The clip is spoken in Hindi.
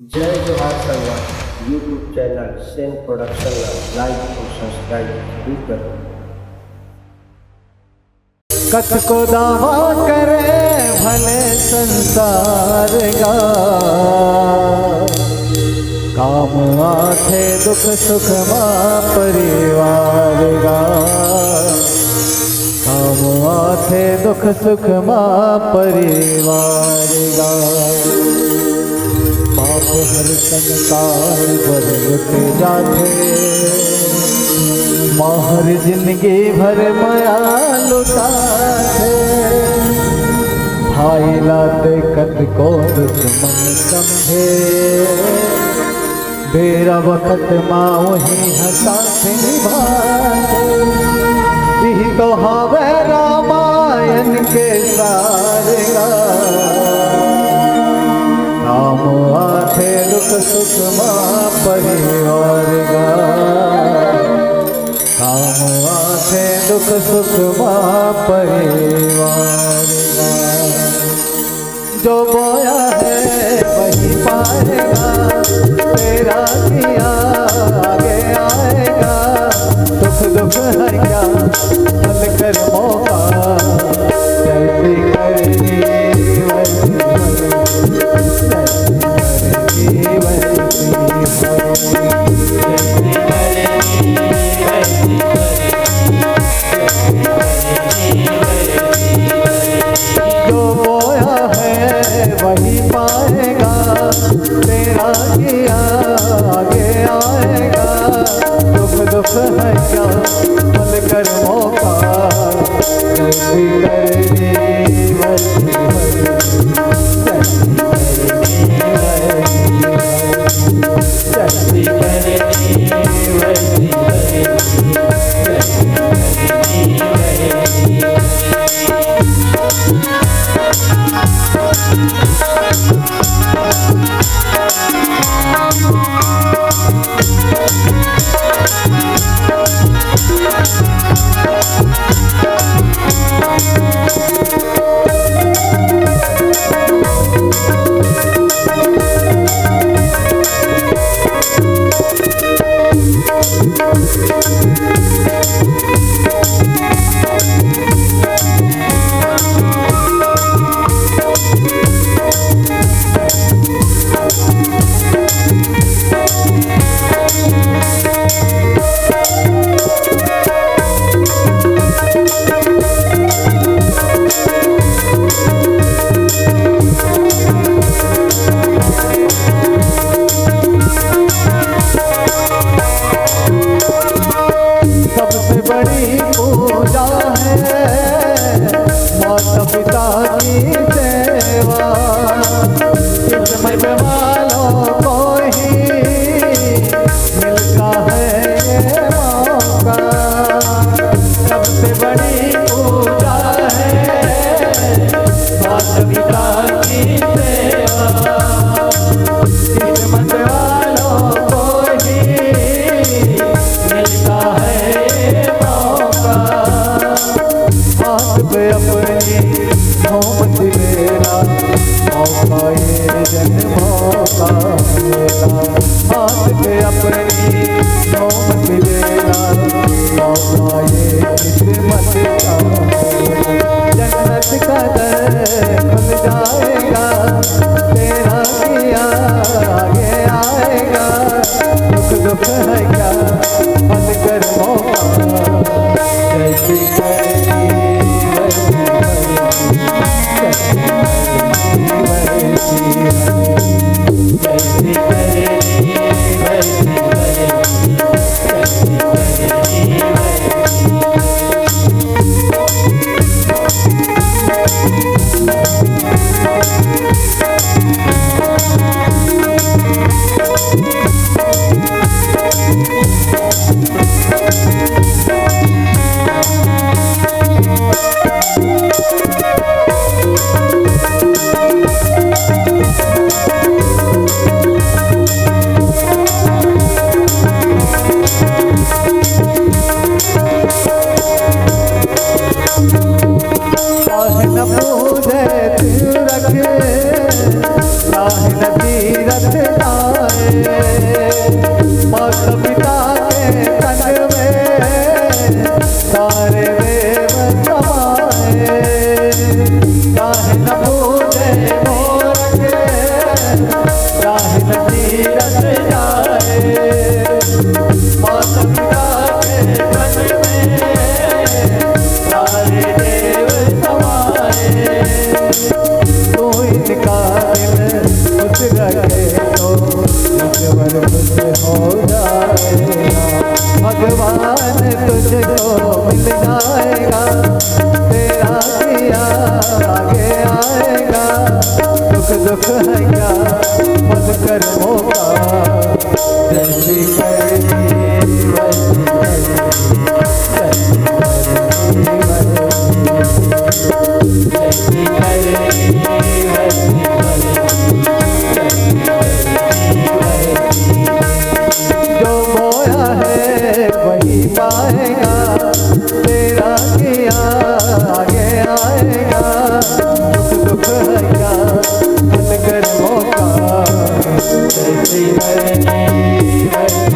जय जोहार Sangwan YouTube channel Sen production like और सब्सक्राइब जरूर करें। कत को दावा करे भले संसार का, काम आथे दुख सुख माँ परिवार का, काम आथे दुख सुख माँ परिवार का। पाप हर संसार बर लुटे जाते, माहर जिंदगी भर माया लुटाते। भाई लाते कत को दुश्मन समझे, बेरा वक्त माँ वही हंसात निभाते। यही तो हावे रामायण के सारे काम आथे दुख सुख माँ परिवार का, काम आथे दुख सुख माँ परिवार का। जो बोया है वही पाएगा, तेरा किया आगे आएगा। दुख दुख है क्या चल कर मौका, जैसी करनी वैसी वही पा मांगे तो ईश्वर खुश हो जाएगा। भगवान तुझको मिल जाएगा, तेरा किया आगे आएगा। दुख दुख है क्या मत कर मौका, जल्दी करनी वैसी करनी, जल्दी करनी वैसी करनी वैसी करनी। जो बोया है वही पाएगा, तेरा किया आगे आएगा। दुख दुख है क्या मन कर मौका, जैसी करनी वैसी